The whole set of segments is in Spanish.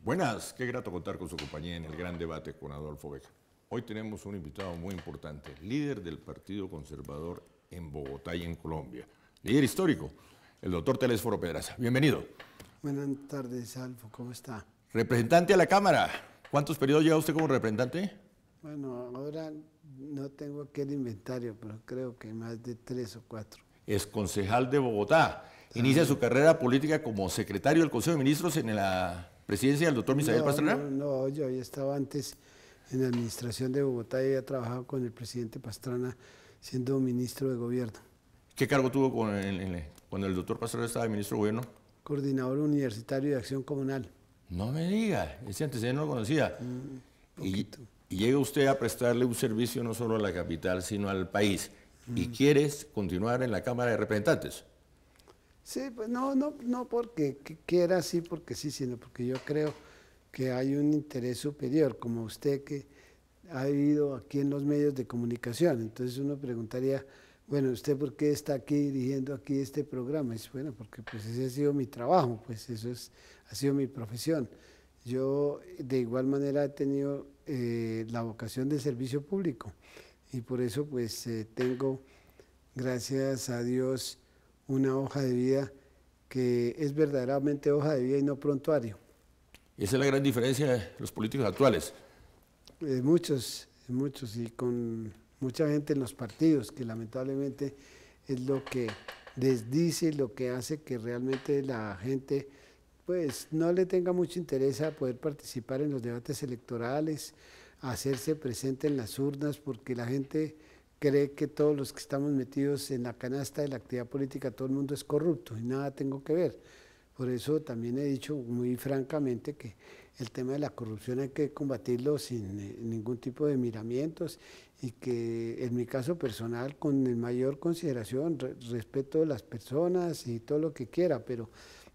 Buenas, qué grato contar con su compañía en el gran debate con Adolfo Vega. Hoy tenemos un invitado muy importante, líder del Partido Conservador en Bogotá y en Colombia, líder histórico, el doctor Telésforo Pedraza. Bienvenido. Buenas tardes, Alfo, ¿cómo está? Representante a la Cámara, ¿cuántos periodos lleva usted como representante? Bueno, ahora no tengo aquí el inventario, pero creo que más de 3 o 4. Es concejal de Bogotá. Inicia su carrera política como secretario del Consejo de Ministros en la presidencia del doctor Misael Pastrana. No, yo había estado antes en la administración de Bogotá y había trabajado con el presidente Pastrana siendo ministro de gobierno. ¿Qué cargo tuvo cuando el doctor Pastrana estaba de ministro de gobierno? Coordinador universitario de acción comunal. No me diga, ese antecedente no lo conocía. Y Y llega usted a prestarle un servicio no solo a la capital, sino al país. ¿Y quieres continuar en la Cámara de Representantes? sí, pues no porque quiera así, porque sí, sino porque yo creo que hay un interés superior, como usted que ha vivido aquí en los medios de comunicación. Entonces uno preguntaría, bueno, ¿usted por qué está aquí dirigiendo aquí este programa? Y dice, bueno, porque pues ese ha sido mi trabajo, pues ha sido mi profesión. Yo de igual manera he tenido la vocación de servicio público y por eso pues tengo, gracias a Dios, una hoja de vida que es verdaderamente hoja de vida y no prontuario. Esa es la gran diferencia de los políticos actuales. Muchos, y con mucha gente en los partidos, que lamentablemente es lo que desdice, lo que hace que realmente la gente pues no le tenga mucho interés a poder participar en los debates electorales, a hacerse presente en las urnas, porque la gente cree que todos los que estamos metidos en la canasta de la actividad política, todo el mundo es corrupto y nada tengo que ver. Por eso también he dicho muy francamente que el tema de la corrupción hay que combatirlo sin ningún tipo de miramientos y que en mi caso personal con el mayor consideración, respeto a las personas y todo lo que quiera, pero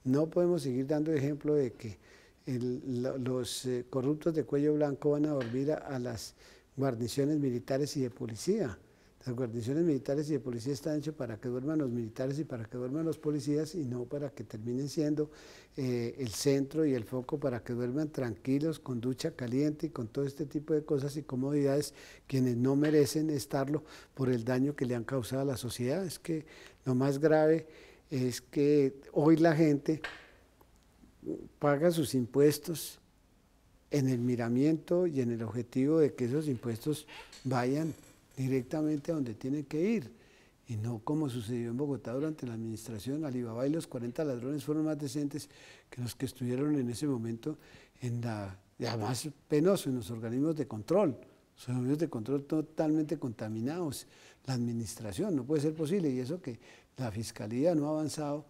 no podemos seguir dando ejemplo de que los corruptos de cuello blanco van a volver a las guarniciones militares y de policía. Las guarniciones militares y de policía están hechas para que duerman los militares y para que duerman los policías y no para que terminen siendo el centro y el foco para que duerman tranquilos, con ducha caliente y con todo este tipo de cosas y comodidades, quienes no merecen estarlo por el daño que le han causado a la sociedad. Es que lo más grave es que hoy la gente paga sus impuestos en el miramiento y en el objetivo de que esos impuestos vayan directamente a donde tienen que ir, y no como sucedió en Bogotá durante la administración. Alibaba y los 40 ladrones fueron más decentes que los que estuvieron en ese momento además penoso, en los organismos de control. Los organismos de control totalmente contaminados. La administración, no puede ser posible, y eso que la Fiscalía no ha avanzado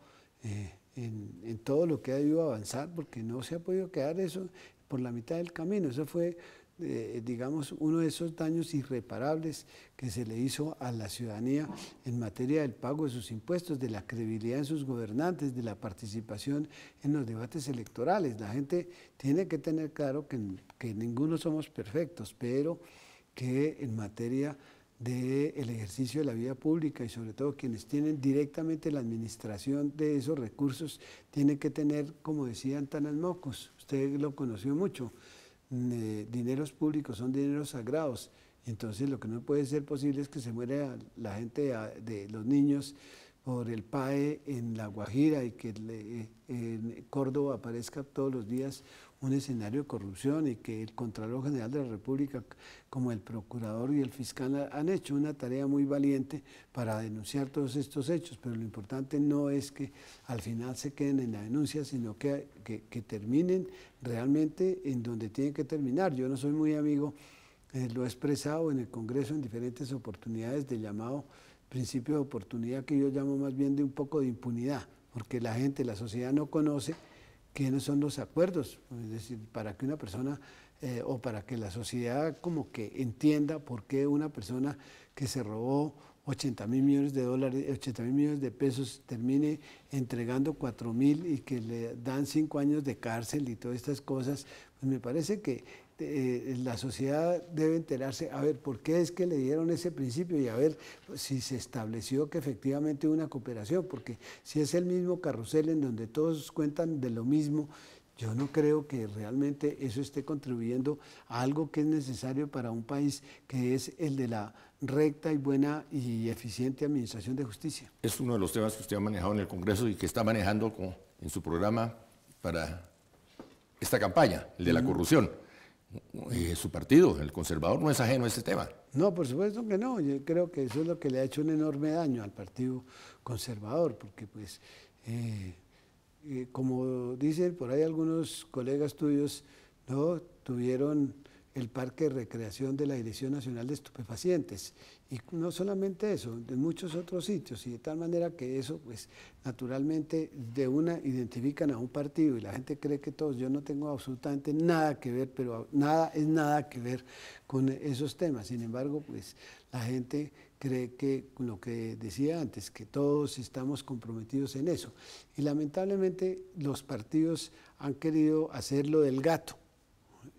en todo lo que ha debido avanzar, porque no se ha podido quedar eso por la mitad del camino. Eso fue digamos, uno de esos daños irreparables que se le hizo a la ciudadanía en materia del pago de sus impuestos, de la credibilidad en sus gobernantes, de la participación en los debates electorales. La gente tiene que tener claro que ninguno somos perfectos, pero que en materia del ejercicio de la vida pública y sobre todo quienes tienen directamente la administración de esos recursos, tienen que tener, como decían Tanas Mocos, usted lo conoció mucho, dineros públicos son dineros sagrados. Entonces lo que no puede ser posible es que se muera la gente de los niños por el PAE en La Guajira y que en Córdoba aparezca todos los días un escenario de corrupción, y que el Contralor General de la República, como el Procurador y el Fiscal, han hecho una tarea muy valiente para denunciar todos estos hechos, pero lo importante no es que al final se queden en la denuncia, sino que terminen realmente en donde tienen que terminar. Yo no soy muy amigo, lo he expresado en el Congreso en diferentes oportunidades, del llamado principio de oportunidad, que yo llamo más bien de un poco de impunidad, porque la gente, la sociedad no conoce quiénes son los acuerdos, es decir, para que una persona o para que la sociedad como que entienda por qué una persona que se robó 80.000 millones de dólares, 80.000 millones de pesos, termine entregando 4.000 y que le dan 5 años de cárcel y todas estas cosas. Pues me parece que la sociedad debe enterarse, a ver, ¿por qué es que le dieron ese principio? Y a ver si se estableció que efectivamente hubo una cooperación, porque si es el mismo carrusel en donde todos cuentan de lo mismo, Yo no creo que realmente eso esté contribuyendo a algo que es necesario para un país, que es el de la recta y buena y eficiente administración de justicia. Es uno de los temas que usted ha manejado en el Congreso y que está manejando en su programa para esta campaña, el de la corrupción. Su partido, el conservador, no es ajeno a este tema. No, por supuesto que no. Yo creo que eso es lo que le ha hecho un enorme daño al Partido Conservador, porque pues, como dicen por ahí algunos colegas tuyos, ¿no? Tuvieron el parque de recreación de la Dirección Nacional de Estupefacientes. Y no solamente eso, de muchos otros sitios, y de tal manera que eso, pues, naturalmente, de una identifican a un partido y la gente cree que todos, yo no tengo absolutamente nada que ver, pero nada es nada que ver con esos temas. Sin embargo, pues, la gente cree que, lo que decía antes, que todos estamos comprometidos en eso. Y lamentablemente los partidos han querido hacerlo del gato.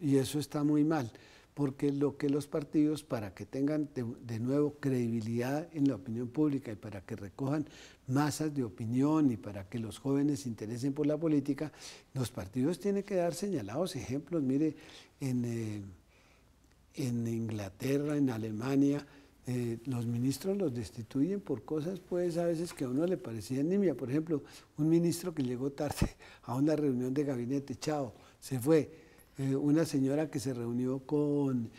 Y eso está muy mal, porque lo que los partidos, para que tengan de nuevo credibilidad en la opinión pública y para que recojan masas de opinión y para que los jóvenes se interesen por la política, los partidos tienen que dar señalados ejemplos. Mire, en Inglaterra, en Alemania, los ministros los destituyen por cosas, pues, a veces que a uno le parecían nimias. Por ejemplo, un ministro que llegó tarde a una reunión de gabinete, chao, se fue. Una señora que se reunió con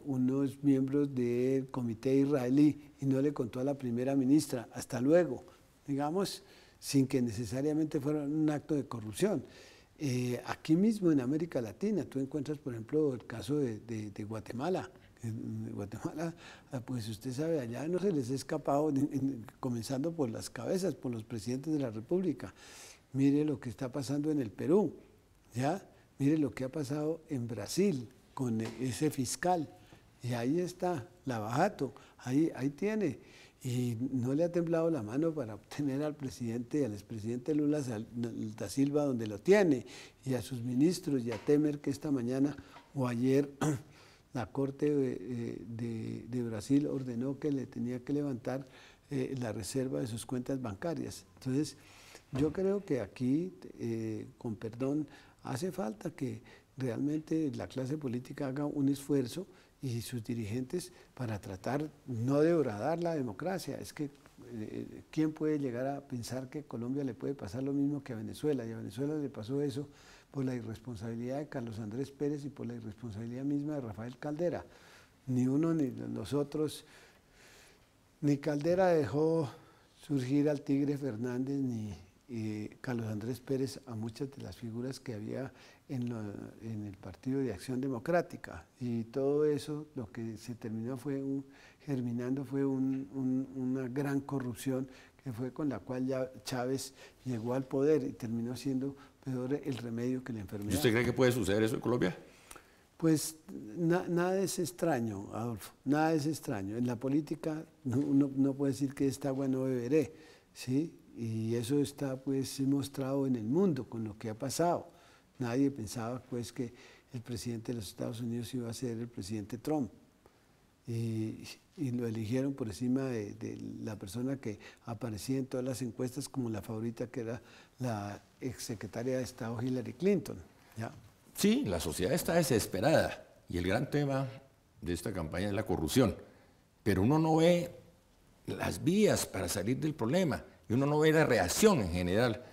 unos miembros del comité israelí y no le contó a la primera ministra, hasta luego, digamos, sin que necesariamente fuera un acto de corrupción. Aquí mismo en América Latina, tú encuentras, por ejemplo, el caso de Guatemala. En Guatemala, pues usted sabe, allá no se les ha escapado, comenzando por las cabezas, por los presidentes de la República. Mire lo que está pasando en el Perú, ¿ya? Mire lo que ha pasado en Brasil con ese fiscal. Y ahí está, Lavajato, ahí tiene. Y no le ha temblado la mano para obtener al expresidente Lula da Silva donde lo tiene, y a sus ministros, y a Temer, que esta mañana o ayer la Corte de Brasil ordenó que le tenía que levantar la reserva de sus cuentas bancarias. Entonces, yo creo que aquí, con perdón, hace falta que realmente la clase política haga un esfuerzo y sus dirigentes para tratar no de horadar la democracia. Es que ¿quién puede llegar a pensar que a Colombia le puede pasar lo mismo que a Venezuela? Y a Venezuela le pasó eso por la irresponsabilidad de Carlos Andrés Pérez y por la irresponsabilidad misma de Rafael Caldera. Ni uno ni los otros, ni Caldera dejó surgir al Tigre Fernández, ni Carlos Andrés Pérez a muchas de las figuras que había en el Partido de Acción Democrática. Y todo eso, lo que se terminó germinando fue una gran corrupción, que fue con la cual ya Chávez llegó al poder y terminó siendo peor el remedio que la enfermedad. ¿Y usted cree que puede suceder eso en Colombia? Pues nada es extraño, Adolfo, nada es extraño. En la política uno no puede decir que esta agua no beberé, ¿sí? Y eso está, pues, mostrado en el mundo con lo que ha pasado. Nadie pensaba, pues, que el presidente de los Estados Unidos iba a ser el presidente Trump. Y lo eligieron por encima de la persona que aparecía en todas las encuestas como la favorita, que era la exsecretaria de Estado Hillary Clinton. ¿Ya? Sí, la sociedad está desesperada y el gran tema de esta campaña es la corrupción. Pero uno no ve las vías para salir del problema. Y uno no ve la reacción en general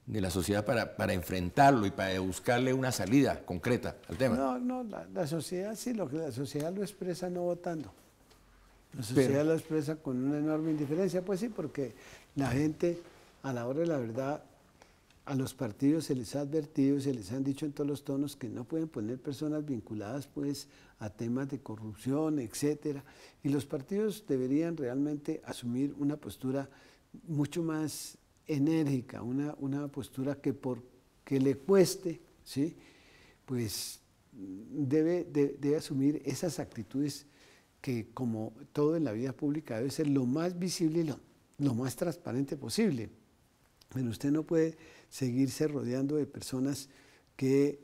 de la sociedad para enfrentarlo y para buscarle una salida concreta al tema. No, la sociedad sí, la sociedad lo expresa no votando. La sociedad lo expresa con una enorme indiferencia, pues sí, porque la gente, a la hora de la verdad, a los partidos se les ha advertido, se les han dicho en todos los tonos que no pueden poner personas vinculadas, pues, a temas de corrupción, etcétera. Y los partidos deberían realmente asumir una postura mucho más enérgica, una postura que que le cueste, ¿sí? Pues debe asumir esas actitudes que, como todo en la vida pública, debe ser lo más visible y lo más transparente posible. Pero usted no puede seguirse rodeando de personas que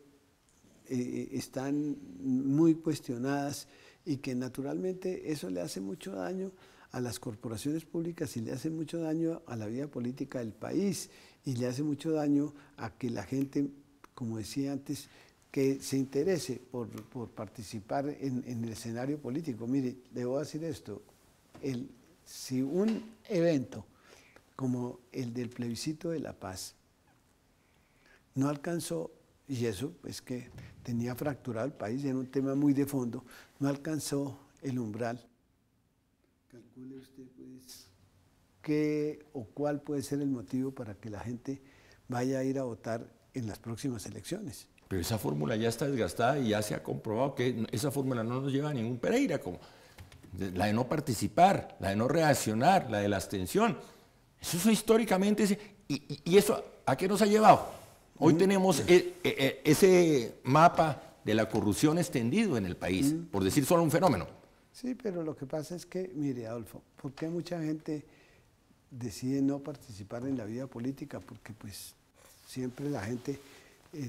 están muy cuestionadas y que naturalmente eso le hace mucho daño a las corporaciones públicas y le hace mucho daño a la vida política del país y le hace mucho daño a que la gente como decía antes, que se interese por participar en el escenario político. Mire, le voy a decir esto, si un evento como el del plebiscito de la paz no alcanzó, y eso es que tenía fracturado el país, era un tema muy de fondo, no alcanzó el umbral, calcule usted pues qué o cuál puede ser el motivo para que la gente vaya a ir a votar en las próximas elecciones. Pero esa fórmula ya está desgastada y ya se ha comprobado que esa fórmula no nos lleva a ningún Pereira, como la de no participar, la de no reaccionar, la de la abstención. Eso históricamente, y eso ¿a qué nos ha llevado? Hoy tenemos ese mapa de la corrupción extendido en el país, por decir solo un fenómeno. Sí, pero lo que pasa es que, mire, Adolfo, ¿por qué mucha gente decide no participar en la vida política? Porque pues siempre la gente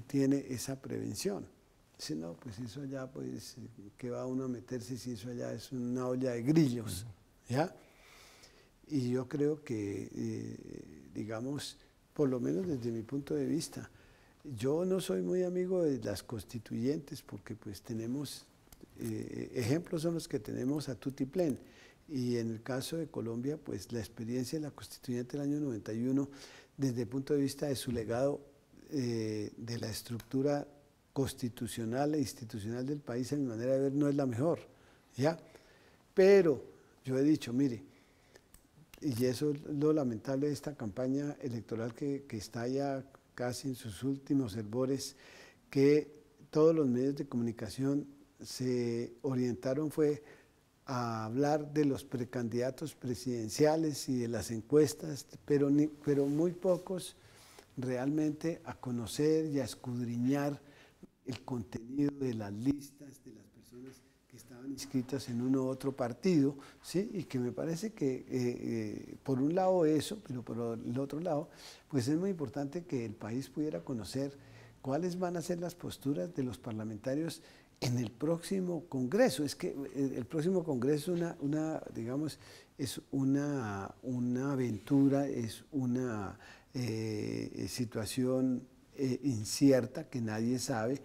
tiene esa prevención. Si no, pues eso allá, pues, ¿qué va uno a meterse si eso allá es una olla de grillos? ¿Ya? Y yo creo que, digamos, por lo menos desde mi punto de vista, yo no soy muy amigo de las constituyentes porque pues tenemos, ejemplos son los que tenemos a tutiplén. Y en el caso de Colombia, pues la experiencia de la constituyente del año 91, desde el punto de vista de su legado, de la estructura constitucional e institucional del país, en mi manera de ver, no es la mejor, ¿ya? Pero yo he dicho, mire, y eso es lo lamentable de esta campaña electoral que está ya casi en sus últimos hervores, que todos los medios de comunicación se orientaron fue a hablar de los precandidatos presidenciales y de las encuestas, pero muy pocos realmente a conocer y a escudriñar el contenido de las listas de las personas que estaban inscritas en uno u otro partido, ¿sí? Y que me parece que por un lado eso, pero por el otro lado, pues es muy importante que el país pudiera conocer cuáles van a ser las posturas de los parlamentarios en el próximo Congreso. Es que el próximo Congreso digamos, es una aventura, es una situación incierta que nadie sabe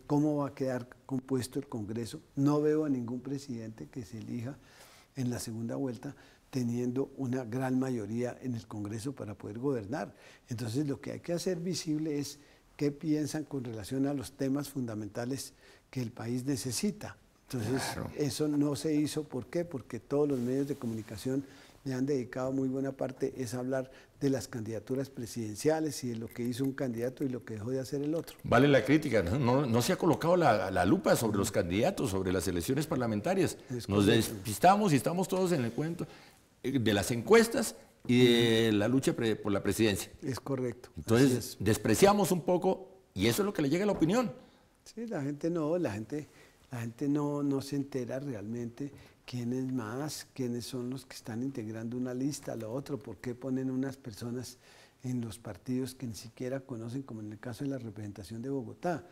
cómo va a quedar compuesto el Congreso. No veo a ningún presidente que se elija en la segunda vuelta teniendo una gran mayoría en el Congreso para poder gobernar. Entonces lo que hay que hacer visible es qué piensan con relación a los temas fundamentales que el país necesita. Entonces, claro, eso no se hizo. ¿Por qué? Porque todos los medios de comunicación le han dedicado muy buena parte es hablar de las candidaturas presidenciales y de lo que hizo un candidato y lo que dejó de hacer el otro. Vale la crítica, no se ha colocado la lupa sobre los candidatos, sobre las elecciones parlamentarias. Nos despistamos y estamos todos en el cuento de las encuestas y de la lucha por la presidencia. Es correcto. Entonces, despreciamos un poco y eso es lo que le llega a la opinión. Sí, la gente no se entera realmente quiénes son los que están integrando una lista, lo otro, por qué ponen unas personas en los partidos que ni siquiera conocen, como en el caso de la representación de Bogotá.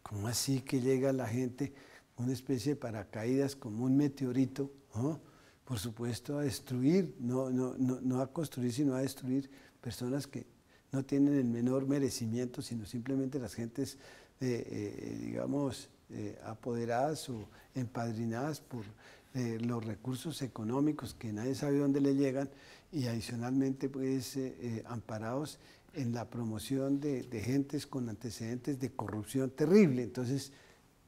¿Cómo así que llega la gente, una especie de paracaídas como un meteorito, ¿no? Por supuesto a destruir, no a construir, sino a destruir personas que no tienen el menor merecimiento, sino simplemente las gentes, digamos, apoderadas o empadrinadas por los recursos económicos que nadie sabe dónde le llegan y adicionalmente pues amparados en la promoción de gentes con antecedentes de corrupción terrible. Entonces,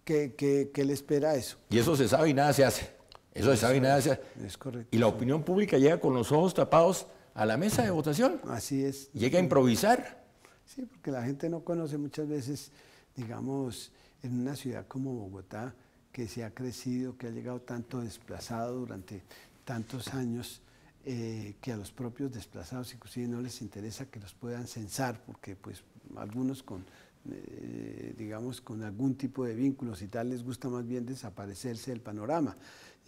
¿qué le espera a eso? Y eso se sabe y nada se hace. Eso se sabe y nada se hace. Es correcto. Y la opinión pública llega con los ojos tapados a la mesa de votación. Así es. Llega a improvisar. Sí, porque la gente no conoce muchas veces, digamos, en una ciudad como Bogotá, que se ha crecido, que ha llegado tanto desplazado durante tantos años, que a los propios desplazados inclusive no les interesa que los puedan censar, porque pues algunos digamos, con algún tipo de vínculos y tal, les gusta más bien desaparecerse del panorama,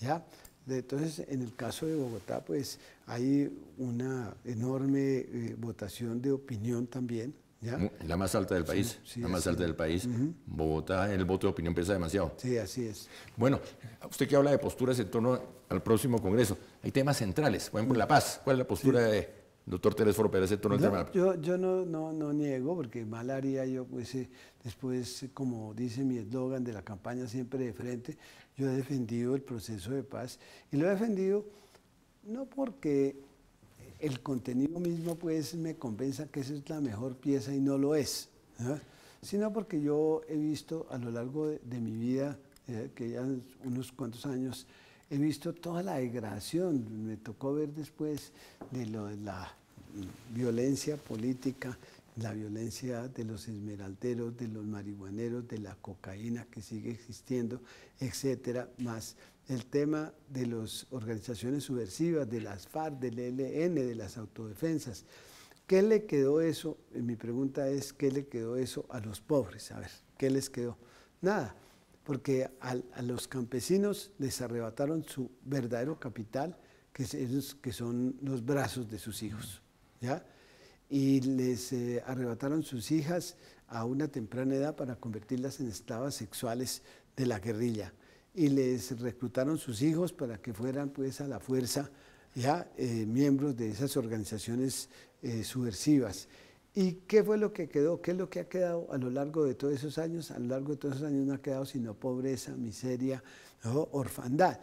¿ya? Entonces, en el caso de Bogotá, pues hay una enorme votación de opinión también, ¿ya? La más alta del país, sí, la más alta del país. Bogotá, el voto de opinión pesa demasiado. Sí, así es. Bueno, usted que habla de posturas en torno al próximo Congreso, hay temas centrales, por ejemplo, la paz. ¿Cuál es la postura Doctor Telésforo Pérez, el turno del tema. Yo no niego, porque mal haría yo, pues después, como dice mi eslogan de la campaña Siempre de Frente, yo he defendido el proceso de paz, y lo he defendido no porque el contenido mismo pues me convenza que esa es la mejor pieza y no lo es, ¿no? Sino porque yo he visto a lo largo de mi vida, que ya unos cuantos años, he visto toda la degradación. Me tocó ver después de la violencia política, la violencia de los esmeralderos, de los marihuaneros, de la cocaína que sigue existiendo, etcétera, más el tema de las organizaciones subversivas, de las FARC, del ELN, de las autodefensas. ¿Qué le quedó eso? Mi pregunta es, ¿qué le quedó eso a los pobres? A ver, ¿qué les quedó? Nada, porque a los campesinos les arrebataron su verdadero capital, que son los brazos de sus hijos, ¿ya? Y les arrebataron sus hijas a una temprana edad para convertirlas en esclavas sexuales de la guerrilla. Y les reclutaron sus hijos para que fueran pues a la fuerza ya miembros de esas organizaciones subversivas. ¿Y qué fue lo que quedó? ¿Qué es lo que ha quedado a lo largo de todos esos años? A lo largo de todos esos años no ha quedado sino pobreza, miseria, ¿no? Orfandad.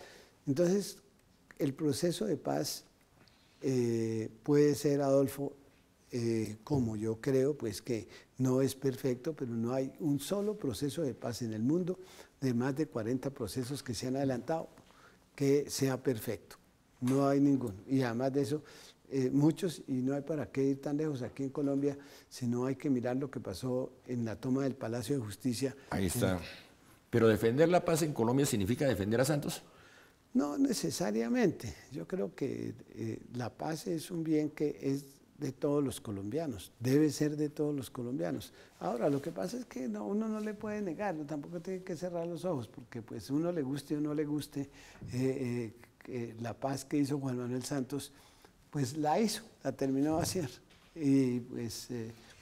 Entonces, el proceso de paz puede ser, Adolfo, como yo creo, pues que no es perfecto, pero no hay un solo proceso de paz en el mundo, de más de 40 procesos que se han adelantado, que sea perfecto. No hay ninguno. Y además de eso, muchos, y no hay para qué ir tan lejos aquí en Colombia, sino hay que mirar lo que pasó en la toma del Palacio de Justicia. Ahí está. ¿Pero defender la paz en Colombia significa defender a Santos? No necesariamente. Yo creo que la paz es un bien que es de todos los colombianos, debe ser de todos los colombianos. Ahora, lo que pasa es que uno no le puede negar, tampoco tiene que cerrar los ojos, porque pues uno le guste o no le guste, la paz que hizo Juan Manuel Santos, pues la hizo, la terminó de hacer. Y pues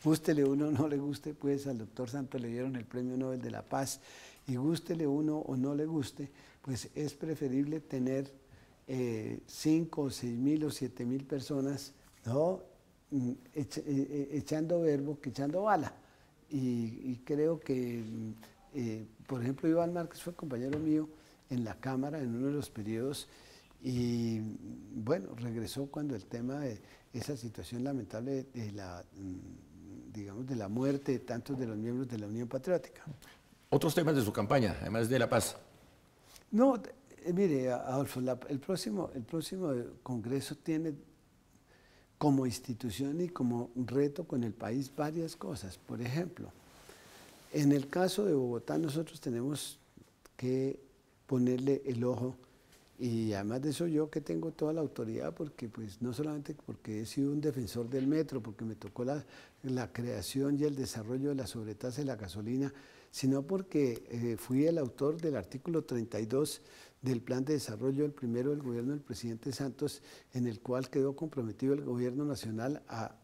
gústele uno o no le guste, pues al doctor Santos le dieron el Premio Nobel de la Paz, y gústele uno o no le guste, pues es preferible tener 5 o 6 mil o 7 mil personas, ¿no?, echando verbo que echando bala. Y creo que, por ejemplo, Iván Márquez fue compañero mío en la Cámara en uno de los periodos, y bueno, regresó cuando el tema de esa situación lamentable de la, digamos, de la muerte de tantos de los miembros de la Unión Patriótica. Otros temas de su campaña, además de la paz. No, mire, Adolfo, el próximo Congreso tiene como institución y como reto con el país varias cosas. Por ejemplo, en el caso de Bogotá nosotros tenemos que ponerle el ojo, y además de eso yo que tengo toda la autoridad, porque pues no solamente porque he sido un defensor del metro, porque me tocó la creación y el desarrollo de la sobretasa de la gasolina, sino porque fui el autor del artículo 32 del plan de desarrollo, el primero del gobierno del presidente Santos, en el cual quedó comprometido el gobierno nacional a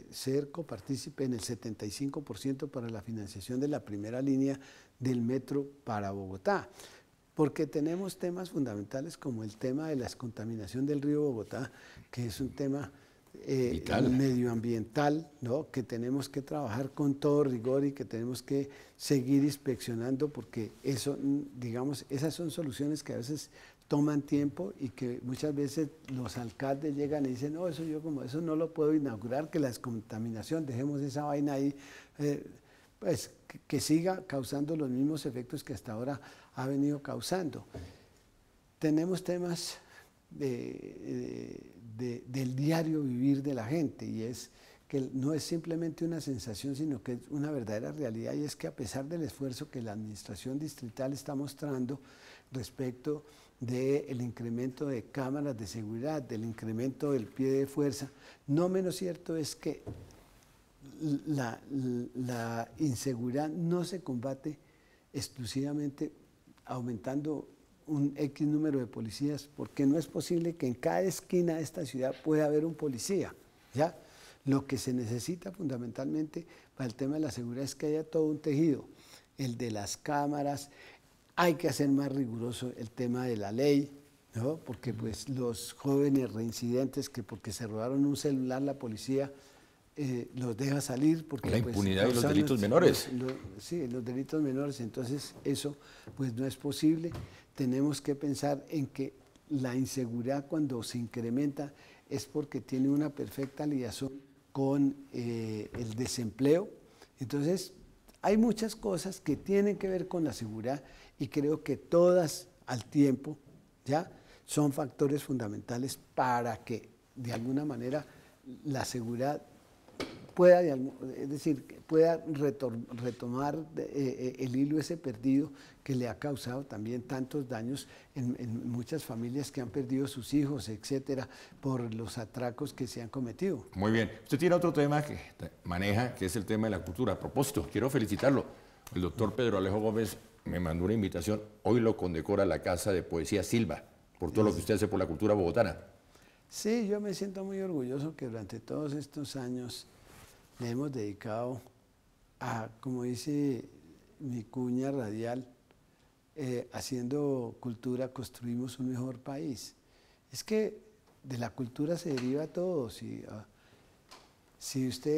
ser copartícipe en el 75% para la financiación de la primera línea del metro para Bogotá. Porque tenemos temas fundamentales como el tema de la descontaminación del río Bogotá, que es un tema medioambiental, ¿no?, que tenemos que trabajar con todo rigor y que tenemos que seguir inspeccionando, porque eso, digamos, esas son soluciones que a veces toman tiempo y que muchas veces los alcaldes llegan y dicen, no, eso yo como eso no lo puedo inaugurar, que la descontaminación, dejemos esa vaina ahí, pues que siga causando los mismos efectos que hasta ahora ha venido causando. Tenemos temas del diario vivir de la gente, y es que no es simplemente una sensación, sino que es una verdadera realidad, y es que a pesar del esfuerzo que la administración distrital está mostrando respecto del incremento de cámaras de seguridad, del incremento del pie de fuerza, no menos cierto es que la inseguridad no se combate exclusivamente aumentando un X número de policías, porque no es posible que en cada esquina de esta ciudad pueda haber un policía, ¿ya? Lo que se necesita fundamentalmente para el tema de la seguridad es que haya todo un tejido, el de las cámaras, hay que hacer más riguroso el tema de la ley, ¿no? Porque pues los jóvenes reincidentes que porque se robaron un celular la policía los deja salir porque la pues, impunidad y los delitos menores. Sí, los delitos menores, entonces eso pues no es posible. Tenemos que pensar en que la inseguridad cuando se incrementa es porque tiene una perfecta ligación con el desempleo. Entonces hay muchas cosas que tienen que ver con la seguridad y creo que todas al tiempo ya son factores fundamentales para que de alguna manera la seguridad pueda, es decir, pueda retomar el hilo ese perdido que le ha causado también tantos daños en muchas familias que han perdido sus hijos, etcétera, por los atracos que se han cometido. Muy bien. Usted tiene otro tema que maneja, que es el tema de la cultura. A propósito, quiero felicitarlo. El doctor Pedro Alejo Gómez me mandó una invitación. Hoy lo condecora la Casa de Poesía Silva por todo lo que usted hace por la cultura bogotana. Sí, yo me siento muy orgulloso que durante todos estos años le hemos dedicado a, como dice mi cuña radial, haciendo cultura construimos un mejor país. Es que de la cultura se deriva todo. Si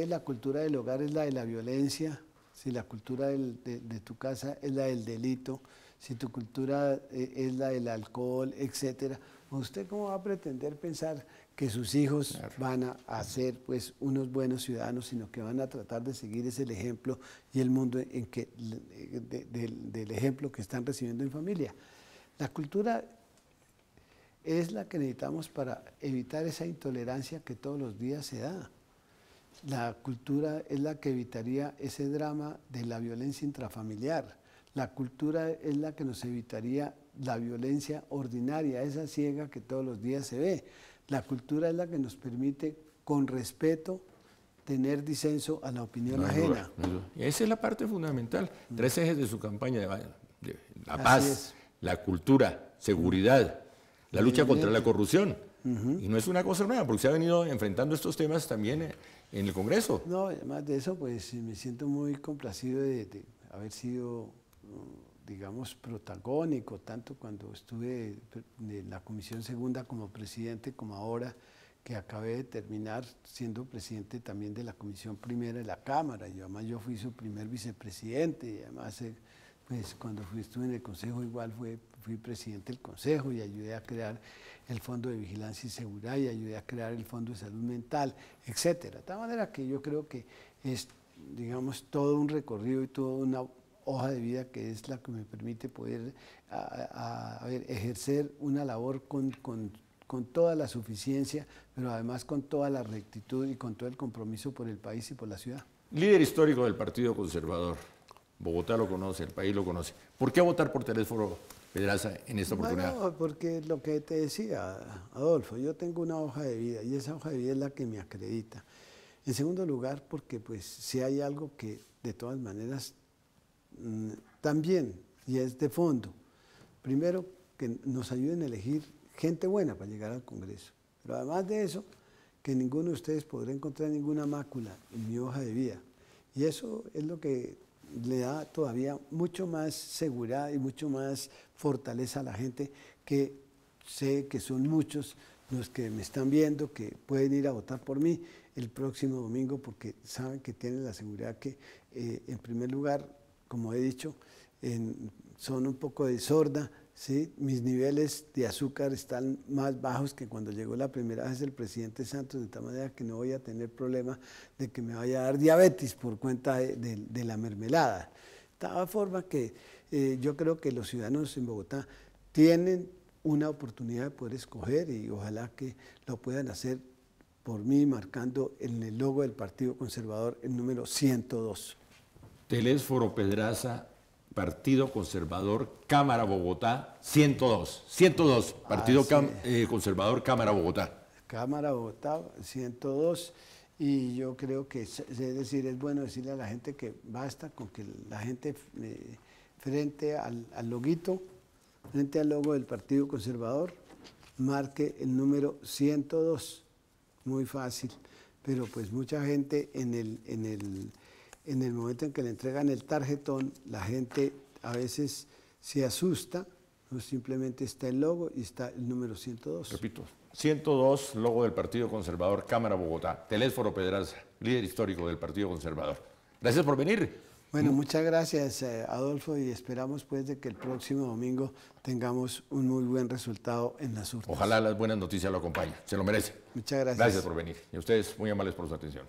la cultura del hogar es la de la violencia, si la cultura de tu casa es la del delito, si tu cultura es la del alcohol, etcétera, ¿usted cómo va a pretender pensar que sus hijos van a ser pues unos buenos ciudadanos, sino que van a tratar de seguir ese ejemplo y el mundo en que, del ejemplo que están recibiendo en familia? La cultura es la que necesitamos para evitar esa intolerancia que todos los días se da. La cultura es la que evitaría ese drama de la violencia intrafamiliar. La cultura es la que nos evitaría la violencia ordinaria, esa ciega que todos los días se ve. La cultura es la que nos permite, con respeto, tener disenso a la opinión ajena. Esa es la parte fundamental. 3 ejes de su campaña: de la paz, la cultura, seguridad, la lucha contra la corrupción. Y no es una cosa nueva, porque se ha venido enfrentando estos temas también en el Congreso. No, además de eso, pues me siento muy complacido de haber sido, digamos, protagónico, tanto cuando estuve en la Comisión Segunda como presidente, como ahora que acabé de terminar siendo presidente también de la Comisión Primera de la Cámara. Y además yo fui su primer vicepresidente, y además pues cuando estuve en el Consejo igual fui presidente del Consejo y ayudé a crear el Fondo de Vigilancia y Seguridad y ayudé a crear el Fondo de Salud Mental, etcétera. De tal manera que yo creo que es, digamos, todo un recorrido y toda una hoja de vida que es la que me permite poder ejercer una labor con toda la suficiencia, pero además con toda la rectitud y con todo el compromiso por el país y por la ciudad. Líder histórico del Partido Conservador. Bogotá lo conoce, el país lo conoce. ¿Por qué votar por Telésforo Pedraza en esta oportunidad? Bueno, porque lo que te decía, Adolfo, yo tengo una hoja de vida y esa hoja de vida es la que me acredita. En segundo lugar, porque pues si hay algo que de todas maneras también, y es de fondo, primero que nos ayuden a elegir gente buena para llegar al Congreso. Pero además de eso, que ninguno de ustedes podrá encontrar ninguna mácula en mi hoja de vida. Y eso es lo que le da todavía mucho más seguridad y mucho más fortaleza a la gente, que sé que son muchos los que me están viendo, que pueden ir a votar por mí el próximo domingo, porque saben que tienen la seguridad que, en primer lugar, como he dicho, son un poco de sorda, ¿sí? Mis niveles de azúcar están más bajos que cuando llegó la primera vez el presidente Santos, de tal manera que no voy a tener problema de que me vaya a dar diabetes por cuenta de la mermelada. De tal forma que yo creo que los ciudadanos en Bogotá tienen una oportunidad de poder escoger y ojalá que lo puedan hacer por mí, marcando en el logo del Partido Conservador el número 102. Telésforo Pedraza, Partido Conservador, Cámara Bogotá, 102. 102, Partido Conservador, Cámara Bogotá. Cámara Bogotá, 102. Y yo creo que, es decir, es bueno decirle a la gente que basta con que la gente frente al loguito, frente al logo del Partido Conservador, marque el número 102. Muy fácil. Pero pues mucha gente en el momento en que le entregan el tarjetón, la gente a veces se asusta, no simplemente está el logo y está el número 102. Repito, 102, logo del Partido Conservador, Cámara Bogotá. Telésforo Pedraza, líder histórico del Partido Conservador. Gracias por venir. Bueno, muchas gracias, Adolfo, y esperamos pues de que el próximo domingo tengamos un muy buen resultado en las urnas. Ojalá las buenas noticias lo acompañen. Se lo merece. Muchas gracias. Gracias por venir. Y a ustedes, muy amables por su atención.